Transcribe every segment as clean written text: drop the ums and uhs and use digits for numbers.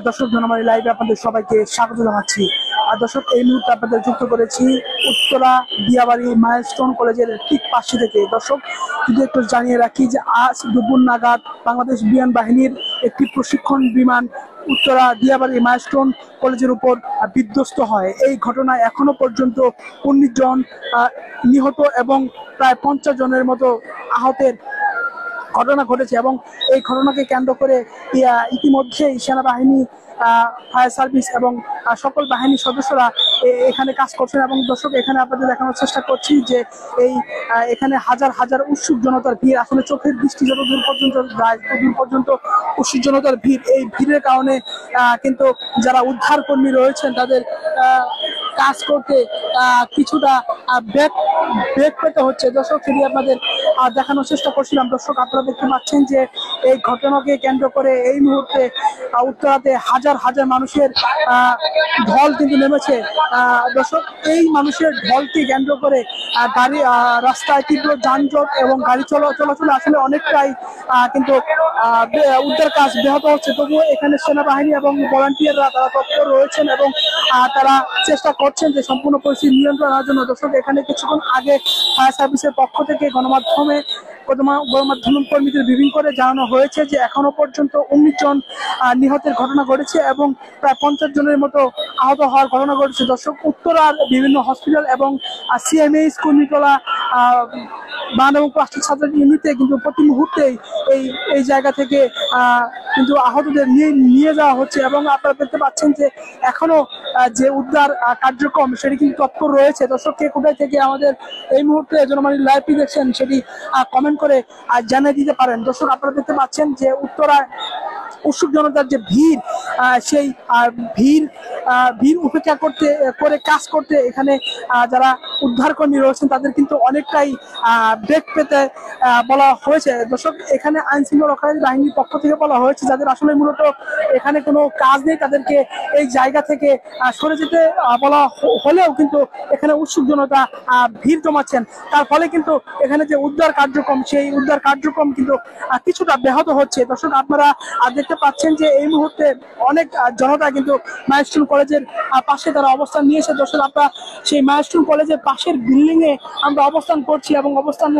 দর্শক জনমালী লাইভে আপনাদের সবাইকে স্বাগত জানাচ্ছি। দর্শক এই মুহূর্তে আপনাদের যুক্ত করেছি উত্তরা দিয়াবাড়ি মাইলস্টোন কলেজের ঠিক পাশে থেকে। দর্শক যদি একটু জানিয়ে রাখি যে আজ দুপুর নাগাদ বাংলাদেশ বিমান বাহিনীর একটি প্রশিক্ষণ বিমান উত্তরা দিয়াবাড়ি মাইলস্টোন কলেজের উপর বিধ্বস্ত হয়। এই ঘটনায় এখনো পর্যন্ত 19 জন নিহত এবং প্রায় 50 জনের মতো আহতের ঘটনা ঘটেছে এবং এই ঘটনাকে কেন্দ্র করে ইতিমধ্যেই সেনাবাহিনী, ফায়ার সার্ভিস এবং সকল বাহিনীর সদস্যরা এখানে কাজ করছেন। এবং দর্শক এখানে আপনাদের দেখানোর চেষ্টা করছি যে এখানে হাজার হাজার উৎসুক জনতার ভিড়, আসলে চোখের দৃষ্টি যত দূর পর্যন্ত যায় তত দূর পর্যন্ত উৎসুক জনতার ভিড়। এই ভিড়ের কারণে কিন্তু যারা উদ্ধার কর্মী রয়েছেন তাদের কাজ করতে কিছুটা ব্যাক পেতে হচ্ছে। দর্শক সেটি আপনাদের দেখানোর চেষ্টা করছিলাম। দর্শক আপনারা দেখতে পাচ্ছেন যে এই ঘটনাকে কেন্দ্র করে এই মুহূর্তে উত্তরাতে হাজার হাজার মানুষের ঢল কিন্তু নেমেছে। দর্শক এই মানুষের ঢলকে কেন্দ্র করে গাড়ি রাস্তায় তীব্র যানজট এবং গাড়ি চলাচলে আসলে অনেকটাই কিন্তু উদ্ধার কাজ ব্যাহত হচ্ছে। তবুও এখানে সেনাবাহিনী এবং ভলান্টিয়াররা তারা তৎপর রয়েছেন এবং তারা চেষ্টা করছেন যে সম্পূর্ণ পরিস্থিতি নিয়ন্ত্রণ আনার জন্য। দর্শক এখানে কিছুক্ষণ আগে ফায়ার সার্ভিসের পক্ষ থেকে গণমাধ্যম কর্মীদের ব্রিফিং করে জানানো হয়েছে যে এখনো পর্যন্ত 19 জন নিহতের ঘটনা ঘটেছে এবং প্রায় 50 জনের মতো আহত হওয়ার ঘটনা ঘটেছে। দর্শক উত্তরার বিভিন্ন হসপিটাল এবং সিএমএইচ কর্মীটোলা বান এবং প্লাস্টিক ছাত্র ইউনিটে কিন্তু প্রতি মুহূর্তেই এই জায়গা থেকে কিন্তু আহতদের নিয়ে যাওয়া হচ্ছে এবং আপনারা দেখতে পাচ্ছেন যে এখনো যে উদ্ধার কার্যক্রম সেটি কিন্তু তৎপর রয়েছে। দর্শক কে কোথায় থেকে আমাদের এই মুহূর্তে জনমালী লাইভটি দেখছেন সেটি কমেন্ট করে জানিয়ে দিতে পারেন। দর্শক আপনারা দেখতে পাচ্ছেন যে উত্তরায় উৎসুক জনতার যে ভিড়, সেই ভিড় উপেক্ষা করে কাজ করতে এখানে যারা উদ্ধার কর্মী রয়েছেন তাদের কিন্তু অনেকটাই ব্রেক পেতে বলা হয়েছে। দর্শক এখানে আইন শৃঙ্খলা রক্ষাকারী বাহিনীর পক্ষ থেকে বলা হয়েছে যাদের আসলে মূলত এখানে কোনো কাজ নেই তাদেরকে এই জায়গা থেকে সরে যেতে বলা হলেও কিন্তু এখানে উৎসুক জনতা ভিড় জমাচ্ছেন। তার ফলে কিন্তু এখানে যে উদ্ধার কার্যক্রম সেই উদ্ধার কার্যক্রম কিন্তু কিছুটা ব্যাহত হচ্ছে। দর্শক আপনারা দেখতে পাচ্ছেন যে এই মুহূর্তে অনেক জনতা কিন্তু মাইলস্টোন কলেজের পাশে তারা অবস্থান নিয়েছে। দর্শক আমরা সেই মাইলস্টোন কলেজের পাশের বিল্ডিং এ আমরা অবস্থান করছি এবং অবস্থান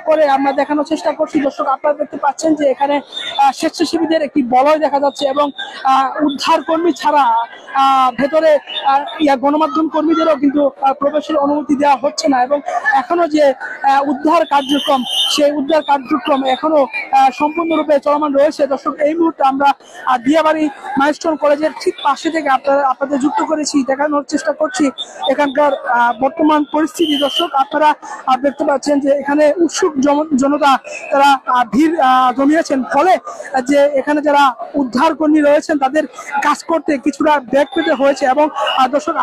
করে আমরা দেখানোর চেষ্টা করছি। দর্শক আপনারা দেখতে পাচ্ছেন যে এখানে স্বেচ্ছাসেবীদের একটি বলয় দেখা যাচ্ছে এবং উদ্ধার কর্মী ছাড়া ভেতরে গণমাধ্যম কর্মীদেরও কিন্তু প্রবেশের অনুমতি দেওয়া হচ্ছে না এবং এখনো যে উদ্ধার কার্যক্রম সেই উদ্ধার কার্যক্রম এখনো সম্পূর্ণরূপে চলমান রয়েছে। দর্শক এই মুহূর্তে আমরা দিয়াবাড়ি মাইলস্টোন কলেজের ঠিক পাশে থেকে আপনাদের যুক্ত করেছি, দেখানোর চেষ্টা করছি এখানকার বর্তমান পরিস্থিতি। দর্শক আপনারা দেখতে পাচ্ছেন যে এখানে উৎসুক জনতা তারা ভিড় জমিয়েছেন, ফলে যে এখানে যারা উদ্ধার কর্মী রয়েছেন তাদের কাজ করতে কিছুটা ব্যাক পেতে হয়েছে এবং দর্শক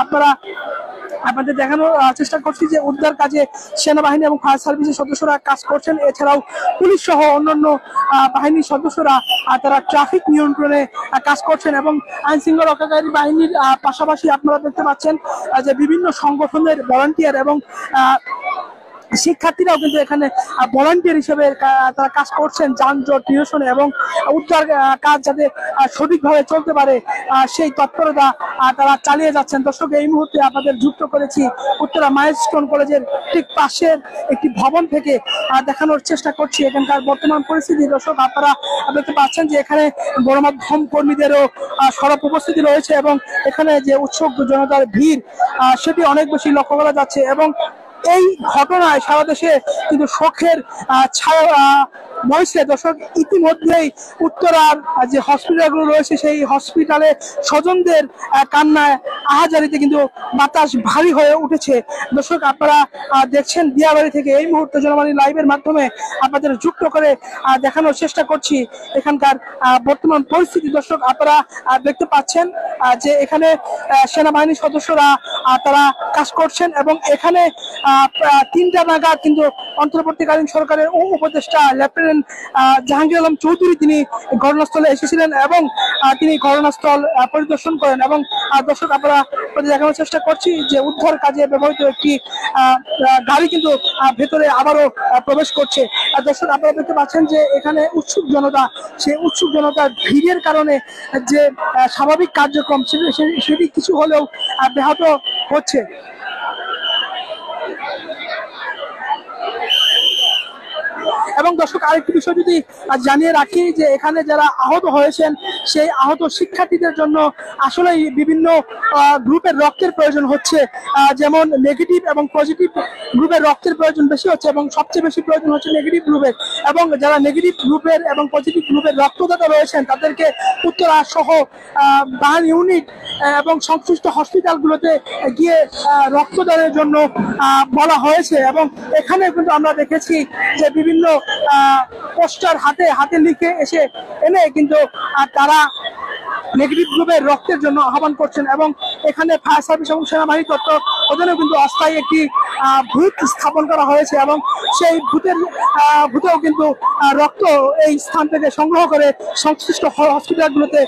আপনাদের দেখানোর চেষ্টা করছি যে উদ্ধার কাজে সেনাবাহিনী এবং ফায়ার সার্ভিসের সদস্যরা কাজ করছেন। এছাড়াও পুলিশ সহ অন্যান্য বাহিনীর সদস্যরা তারা ট্রাফিক নিয়ন্ত্রণে কাজ করছেন এবং আইন শৃঙ্খলা রক্ষাকারী বাহিনীর পাশাপাশি আপনারা দেখতে পাচ্ছেন যে বিভিন্ন সংগঠনের ভলান্টিয়ার এবং শিক্ষার্থীরাও কিন্তু এখানে ভলান্টিয়ার হিসেবে তারা কাজ করছেন যানজট নিরসনে এবং উদ্ধার কাজ যাতে সঠিকভাবে চলতে পারে সেই তৎপরতা তারা চালিয়ে যাচ্ছেন। দর্শক এই মুহূর্তে আপনাদের যুক্ত করেছি উত্তরা মাইলস্টোন কলেজের ঠিক পাশের একটি ভবন থেকে দেখানোর চেষ্টা করছি এখানকার বর্তমান পরিস্থিতি। দর্শক আপনারা দেখতে পাচ্ছেন যে এখানে গণমাধ্যম কর্মীদেরও সরব উপস্থিতি রয়েছে এবং এখানে যে উৎসুক জনতার ভিড় সেটি অনেক বেশি লক্ষ্য করা যাচ্ছে এবং এই ঘটনায় সারা দেশে কিন্তু শোকের ছায়া বইছে। দর্শক ইতিমধ্যেই উত্তরার যে হসপিটালগুলো রয়েছে সেই হসপিটালে স্বজনদের কান্নায় আহাজারিতে কিন্তু বাতাস ভারী হয়ে উঠেছে। দর্শক আপনারা দেখছেন দিয়াবাড়ি থেকে এই মুহূর্তে জনমালী লাইভের মাধ্যমে আপনাদের যুক্ত করে দেখানোর চেষ্টা করছি এখানকার বর্তমান পরিস্থিতি। দর্শক আপনারা দেখতে পাচ্ছেন যে এখানে সেনাবাহিনীর সদস্যরা তারা কাজ করছেন এবং এখানে 3টা নাগাদ কিন্তু অন্তর্বর্তীকালীন সরকারের উপদেষ্টা লেফটেন্যান্ট জাহাঙ্গীর আলম চৌধুরী তিনি ঘটনাস্থলে এসেছিলেন এবং তিনি ঘটনাস্থল পরিদর্শন করেন। এবং দর্শক আপনারা দেখানোর চেষ্টা করছি যে উদ্ধার কাজে ব্যবহৃত একটি গাড়ি কিন্তু ভেতরে আবারও প্রবেশ করছে। দর্শক আপনারা দেখতে পাচ্ছেন যে এখানে উৎসুক জনতা, সেই উৎসুক জনতার ভিড়ের কারণে যে স্বাভাবিক কার্যক্রম সেটি কিছু হলেও ব্যাহত হচ্ছে। এবং দর্শক আরেকটি বিষয় যদি জানিয়ে রাখি যে এখানে যারা আহত হয়েছেন সেই আহত শিক্ষার্থীদের জন্য আসলে বিভিন্ন গ্রুপের রক্তের প্রয়োজন হচ্ছে, যেমন নেগেটিভ এবং পজিটিভ গ্রুপের রক্তের প্রয়োজন বেশি হচ্ছে এবং সবচেয়ে বেশি প্রয়োজন হচ্ছে নেগেটিভ গ্রুপের। এবং যারা নেগেটিভ গ্রুপের এবং পজিটিভ গ্রুপের রক্তদাতা রয়েছেন তাদেরকে উত্তরা সহ বার্ন ইউনিট এবং সংশ্লিষ্ট হসপিটালগুলোতে গিয়ে রক্তদানের জন্য বলা হয়েছে। এবং এখানে কিন্তু আমরা দেখেছি যে বিভিন্ন পোস্টার হাতে লিখে এনে কিন্তু তারা নেগেটিভ গ্রুপের রক্তের জন্য আহ্বান করছেন। এবং এখানে ফায়ার সার্ভিস এবং সেনাবাহিনী তত্ত্বাবধানেও কিন্তু অস্থায়ী একটি বুথ স্থাপন করা হয়েছে এবং সেই বুথেও কিন্তু রক্ত এই স্থান থেকে সংগ্রহ করে সংশ্লিষ্ট হসপিটালগুলোতে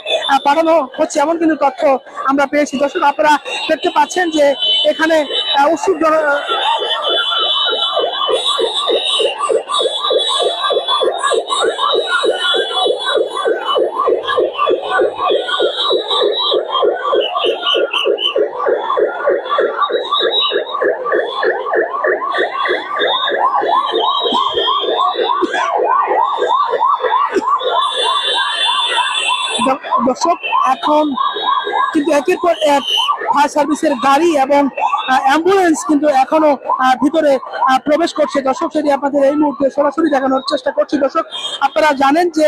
পাঠানো হচ্ছে এমন কিন্তু তথ্য আমরা পেয়েছি। দর্শক আপনারা দেখতে পাচ্ছেন যে এখানে উৎসুক দর্শক এখন কিন্তু একের পর এক ফায়ার সার্ভিসের গাড়ি এবং অ্যাম্বুলেন্স কিন্তু এখনো ভিতরে প্রবেশ করছে। দর্শক সেটি আপনাদের এই মুহূর্তে সরাসরি দেখানোর চেষ্টা করছি। দর্শক আপনারা জানেন যে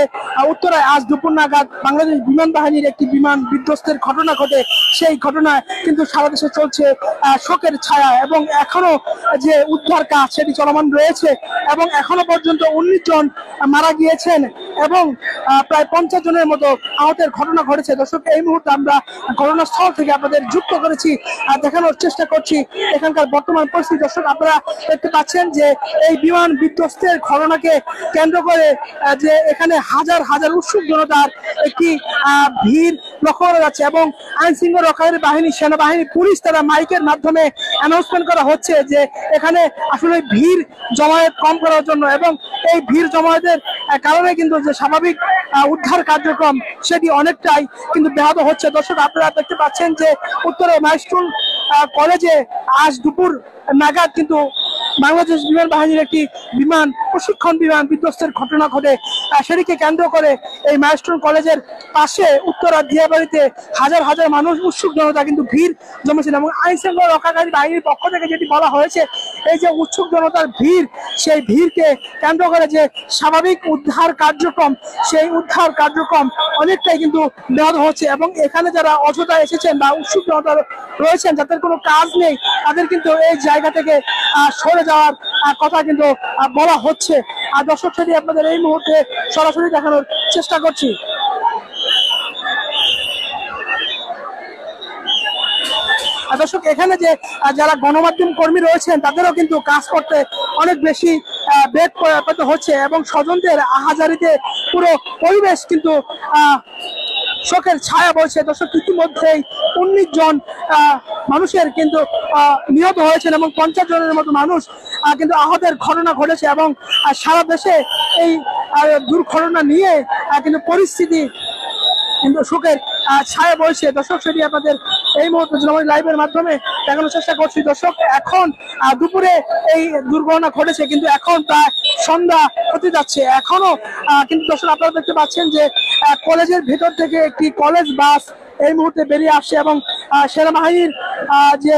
উত্তরায় আজ দুপুর নাগাদ বাংলাদেশ বিমান বাহিনীর একটি বিমান বিধ্বস্তের ঘটনা ঘটে। সেই ঘটনায় কিন্তু সারা দেশে চলছে শোকের ছায়া এবং এখনো যে উদ্ধার কাজ সেটি চলমান রয়েছে এবং এখনো পর্যন্ত 19 জন মারা গিয়েছেন এবং প্রায় 50 জনের মতো আহতের ঘটনা ঘটেছে। দর্শক এই মুহূর্তে আমরা ঘটনাস্থল থেকে আপনাদের যুক্ত করেছি দেখানোর চেষ্টা করছি এখানকার বর্তমান পরিস্থিতি। দর্শক আপনারা দেখতে পাচ্ছেন যে এই বিমান বিধ্বস্তের ঘটনাকে কেন্দ্র করে যে এখানে হাজার হাজার উৎসুক জনতার একটি ভিড় লক্ষ্য করা যাচ্ছে এবং আইন শৃঙ্খলা রক্ষাকারী বাহিনী, সেনাবাহিনী, পুলিশ তারা মাইকের মাধ্যমে অ্যানাউন্সমেন্ট করা হচ্ছে যে এখানে আসলে ভিড় জমায়েত কম করার জন্য এবং এই ভিড় জমায়েতের কারণে কিন্তু যে স্বাভাবিক উদ্ধার কার্যক্রম সেটি অনেকটাই কিন্তু ব্যাহত হচ্ছে। দর্শক আপনারা দেখতে পাচ্ছেন যে উত্তরে মাইলস্টোন কলেজে আজ দুপুর নাগাদ কিন্তু বাংলাদেশ বিমান বাহিনীর একটি প্রশিক্ষণ বিমান বিধ্বস্তের ঘটনা ঘটে। সেটিকে কেন্দ্র করে এই মাইলস্টোন কলেজের পাশে উত্তরা দিয়াবাড়িতে হাজার হাজার মানুষ, উৎসুক জনতা কিন্তু ভিড় জমেছিল এবং আইন শৃঙ্খলা রক্ষাকারী বাহিনীর পক্ষ থেকে যেটি বলা হয়েছে এই যে উৎসুক জনতার ভিড়, সেই ভিড়কে কেন্দ্র করে যে স্বাভাবিক উদ্ধার কার্যক্রম, সেই উদ্ধার কার্যক্রম অনেকটাই কিন্তু ব্যাহত হচ্ছে এবং এখানে যারা অযথা এসেছেন বা উৎসুক জনতা রয়েছেন যাদের কোনো কাজ নেই তাদের কিন্তু এই জায়গা থেকে সরে যাওয়ার কথা কিন্তু বলা হচ্ছে। আর দর্শক সেটি আপনাদের এই মুহূর্তে সরাসরি দেখানোর চেষ্টা করছি। দর্শক এখানে যে যারা গণমাধ্যম কর্মী রয়েছেন তাদেরও কিন্তু কাজ করতে অনেক বেশি বেগ পেতে হচ্ছে এবং স্বজনদের আহাজারিতে পুরো পরিবেশ কিন্তু শোকের ছায়া বলছে। দর্শক ইতিমধ্যেই 19 জন মানুষের কিন্তু নিহত হয়েছেন এবং 50 জনের মতো মানুষ কিন্তু আহতের ঘটনা ঘটেছে এবং সারা দেশে এই দুর্ঘটনা নিয়ে কিন্তু পরিস্থিতি কিন্তু শোকের ছায়া বলছে। দর্শক সেটি আপনাদের এই মুহূর্তে জনমত লাইভের মাধ্যমে দেখানোর চেষ্টা করছি। দর্শক এখন দুপুরে এই দুর্ঘটনা ঘটেছে কিন্তু এখন প্রায় সন্ধ্যা হতে যাচ্ছে এখনো কিন্তু দর্শক আপনারা দেখতে পাচ্ছেন যে কলেজের ভেতর থেকে একটি কলেজ বাস এই মুহূর্তে বেরিয়ে আসছে এবং সেনাবাহিনীর যে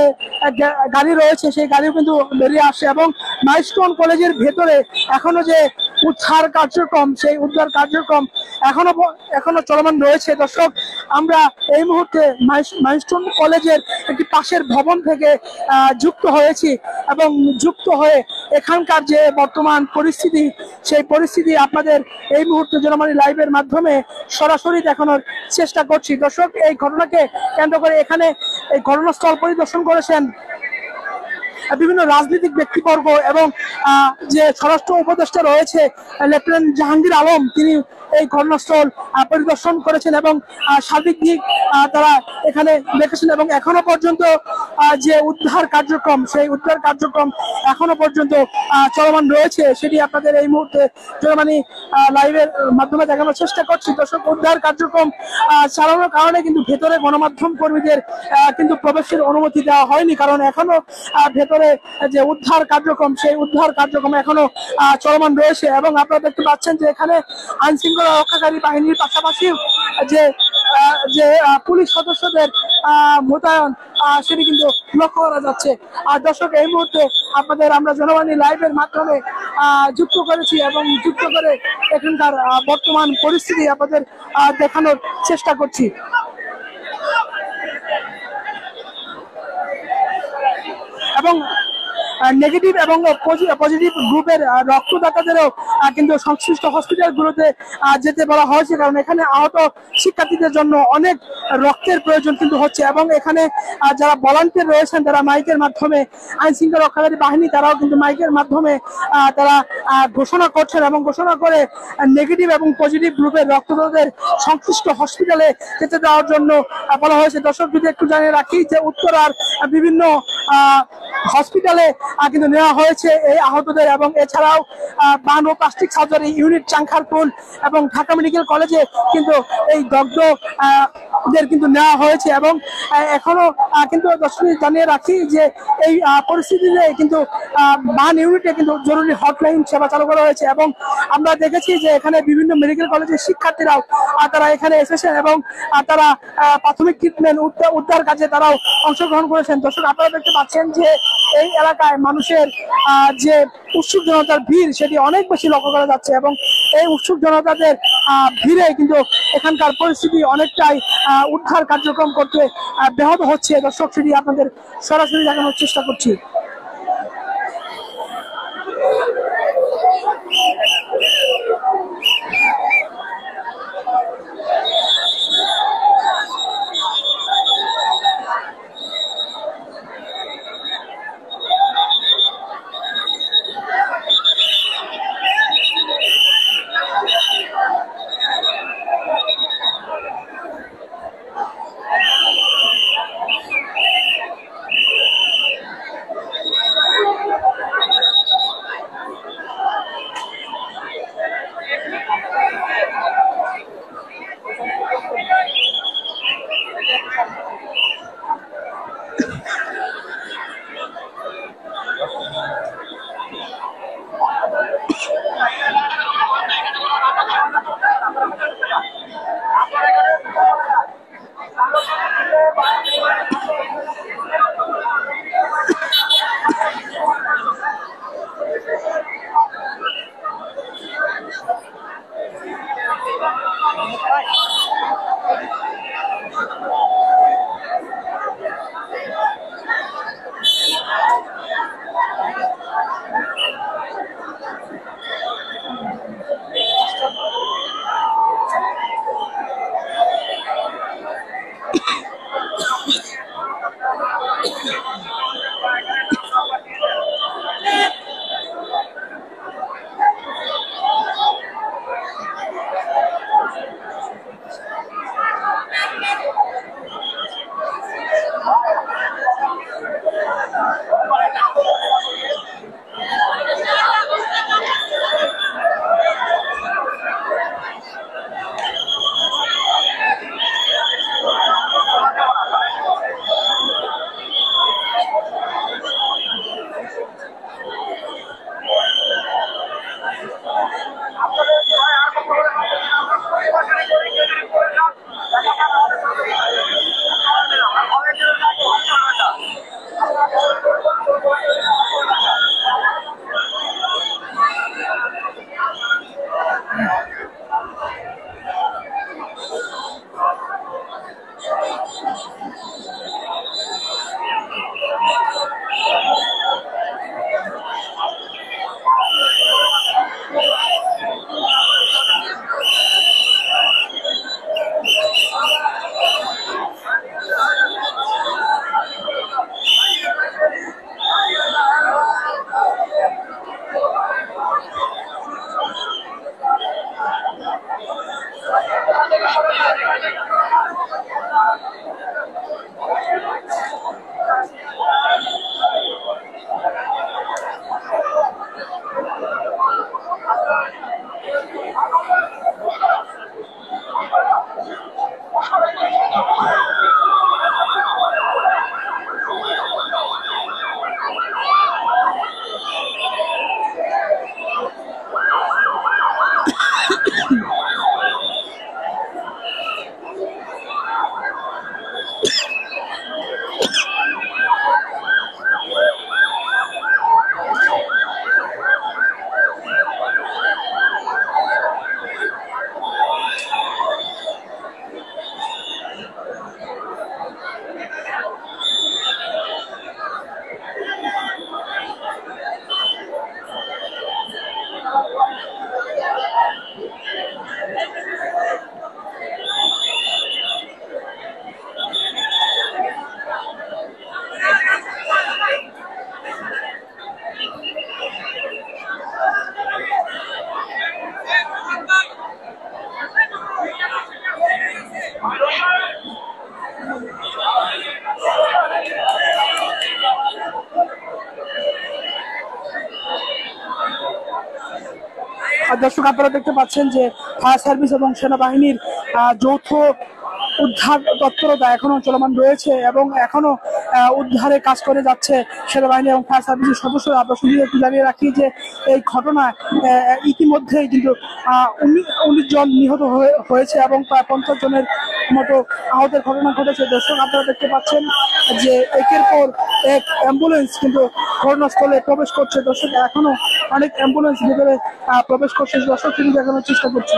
গাড়ি রয়েছে সেই গাড়িও কিন্তু বেরিয়ে আসে এবং মাইলস্টোন কলেজের ভেতরে এখনো যে উদ্ধার কার্যক্রম সেই উদ্ধার কার্যক্রম এখনো চলমান রয়েছে। দর্শক, আমরা এই মুহূর্তে মাইলস্টোন কলেজের একটি পাশের ভবন থেকে যুক্ত হয়েছি এবং যুক্ত হয়ে এখানকার যে বর্তমান পরিস্থিতি সেই পরিস্থিতি আপনাদের এই মুহূর্তে জনমানি লাইভের মাধ্যমে সরাসরি দেখানোর চেষ্টা করছি। দর্শক, এই ঘটনাকে কেন্দ্র করে এখানে এই ঘটনাস্থল পরিদর্শন করেছেন বিভিন্ন রাজনৈতিক ব্যক্তিবর্গ এবং যে স্বরাষ্ট্র উপদেষ্টা রয়েছে লেফটেন্যান্ট জাহাঙ্গীর আলম, তিনি এই ঘটনাস্থল পরিদর্শন করেছেন এবং সার্বিক দিক তারা এখানে দেখেছেন এবং এখনো পর্যন্ত যে উদ্ধার কার্যক্রম সেই উদ্ধার কার্যক্রম এখনো পর্যন্ত চলমান রয়েছে, সেটি আপনাদের এই মুহূর্তে জনমানি লাইভের মাধ্যমে দেখানোর চেষ্টা করছি। দর্শক, উদ্ধার কার্যক্রম চালানোর কারণে কিন্তু ভেতরে গণমাধ্যম কর্মীদের কিন্তু প্রবেশের অনুমতি দেওয়া হয়নি, কারণ এখনো ভেতরে যে উদ্ধার কার্যক্রম সেই উদ্ধার কার্যক্রম এখনো চলমান রয়েছে এবং আপনারা দেখতে পাচ্ছেন যে এখানে আইন শৃঙ্খলা রক্ষাকারী বাহিনীর পাশাপাশি যে পুলিশ সদস্যদের মোতায়েন সেটি কিন্তু লক্ষ্য করা যাচ্ছে। আর দর্শক, এই মুহূর্তে আপনাদের আমরা জনবাণী লাইভের মাধ্যমে যুক্ত করেছি এবং যুক্ত করে এখানকার বর্তমান পরিস্থিতি আপনাদের দেখানোর চেষ্টা করছি। এবং নেগেটিভ এবং পজিটিভ গ্রুপের রক্তদাতাদেরও কিন্তু সংশ্লিষ্ট হসপিটালগুলোতে যেতে বলা হয়েছে, কারণ এখানে আহত শিক্ষার্থীদের জন্য অনেক রক্তের প্রয়োজন কিন্তু হচ্ছে এবং এখানে যারা ভলান্টিয়ার রয়েছেন তারা মাইকের মাধ্যমে আইন শৃঙ্খলা রক্ষাকারী বাহিনী তারাও কিন্তু মাইকের মাধ্যমে তারা ঘোষণা করছেন এবং ঘোষণা করে নেগেটিভ এবং পজিটিভ গ্রুপের রক্তদাতাদের সংশ্লিষ্ট হসপিটালে যেতে দেওয়ার জন্য বলা হয়েছে। দর্শক, যদি একটু জানিয়ে রাখি যে উত্তরার বিভিন্ন হসপিটালে কিন্তু নেওয়া হয়েছে এই আহতদের এবং এছাড়াও বান ও প্লাস্টিক সার্জারি ইউনিট চাংখারপুল এবং ঢাকা মেডিকেল কলেজে কিন্তু এই দগ্ধ দের কিন্তু নেওয়া হয়েছে এবং এখনো কিন্তু দর্শক জানিয়ে রাখি যে এই পরিস্থিতিতে কিন্তু বান ইউনিটে কিন্তু জরুরি হটলাইন সেবা চালু করা হয়েছে এবং আমরা দেখেছি যে এখানে বিভিন্ন মেডিকেল কলেজের শিক্ষার্থীরাও তারা এখানে এসেছেন এবং তারা প্রাথমিক ট্রিটমেন্ট উদ্ধার কাজে তারাও অংশগ্রহণ করেছেন। দর্শক, আপনারা দেখতে পাচ্ছেন যে এই এলাকায় মানুষের যে উৎসুক জনতার ভিড় সেটি অনেক বেশি লক্ষ্য করা যাচ্ছে এবং এই উৎসুক জনতাদের ভিড়ে কিন্তু এখানকার পরিস্থিতি অনেকটাই উদ্ধার কার্যক্রম করতে ব্যাহত হচ্ছে। দর্শক, সেটি আপনাদের সরাসরি দেখানোর চেষ্টা করছি। দর্শক আপনারা দেখতে পাচ্ছেন যে ফায়ার সার্ভিস এবং সেনাবাহিনীর যৌথ উদ্ধার তৎপরতা এখনো চলমান রয়েছে এবং এখনো উদ্ধারে কাজ করে যাচ্ছে সেনাবাহিনী এবং ফায়ার সার্ভিসের সদস্যরা। আমরা শুধু একটু জানিয়ে রাখি যে এই ঘটনায় ইতিমধ্যেই কিন্তু 19 জন নিহত হয়েছে এবং প্রায় 50 জনের মতো আহতের ঘটনা ঘটেছে। দর্শক আপনারা দেখতে পাচ্ছেন যে একের পর এক অ্যাম্বুলেন্স কিন্তু ঘটনাস্থলে প্রবেশ করছে। দর্শক এখনো অনেক অ্যাম্বুলেন্স ভিতরে প্রবেশ করছে। দর্শক তিনি দেখানোর চেষ্টা করছে।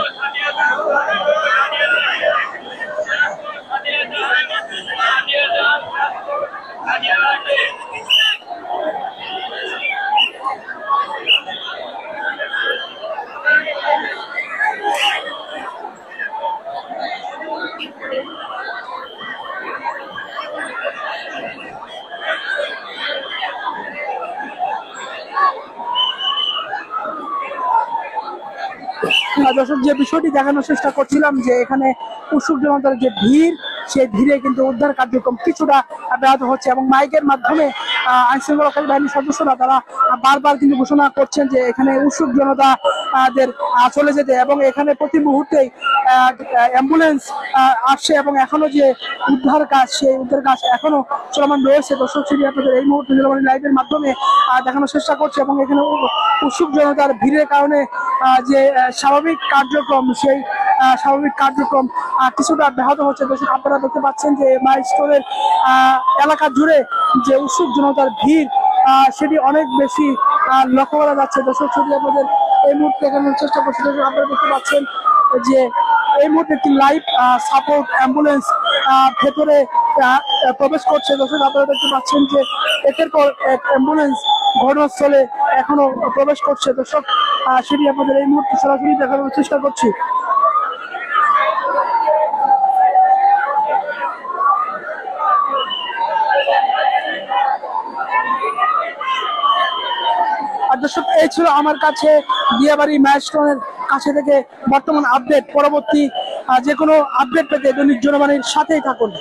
দর্শক যে বিষয়টি দেখানোর চেষ্টা করছিলাম যে এখানে উৎসুক জনতার যে ভিড়, সেই ভিড়ে কিন্তু উদ্ধার কার্যক্রম কিছুটা ব্যাহত হচ্ছে এবং মাইকের মাধ্যমে আইন শৃঙ্খলাকারী বাহিনীর সদস্যরা তারা বারবার কিন্তু ঘোষণা করছেন যে এখানে উৎসুক জনতাদের চলে যেতে এবং এখানে প্রতি মুহূর্তেই অ্যাম্বুলেন্স আসছে এবং এখনো যে উদ্ধার কাজ, সেই উদ্ধার কাজ এখনো চলমান রয়েছে। দর্শক শ্রী আপনাদের এই মুহূর্তে লাইভের মাধ্যমে দেখানোর চেষ্টা করছে এবং এখানে উৎসুক জনতার ভিড়ের কারণে যে স্বাভাবিক কার্যক্রম, সেই স্বাভাবিক কার্যক্রম কিছুটা ব্যাহত হচ্ছে। দর্শক আপনারা দেখতে পাচ্ছেন যে মাইলস্টোনের এলাকা জুড়ে যে উৎসুক জনতার ভিড় সেটি অনেক বেশি লক্ষ্য করা যাচ্ছে। দর্শক ছবি আপনাদের এই মুহূর্তে দেখানোর চেষ্টা করছি। আপনারা দেখতে পাচ্ছেন যে এই মুহূর্তে একটি লাইভ সাপোর্ট অ্যাম্বুলেন্স ভেতরে প্রবেশ করছে। দর্শক আপনারা দেখতে পাচ্ছেন যে একের পর এক অ্যাম্বুলেন্স ঘটনাস্থলে এখনো প্রবেশ করছে। দর্শক সেটি আপনাদের এই মুহূর্তে সরাসরি দেখানোর চেষ্টা করছি। দর্শক এই ছিল আমার কাছে দিয়াবাড়ি মাইলস্টোনের কাছে থেকে বর্তমান আপডেট। পরবর্তী যে কোনো আপডেট পেতে দৈনিক জনবাণীর সাথেই থাকুন।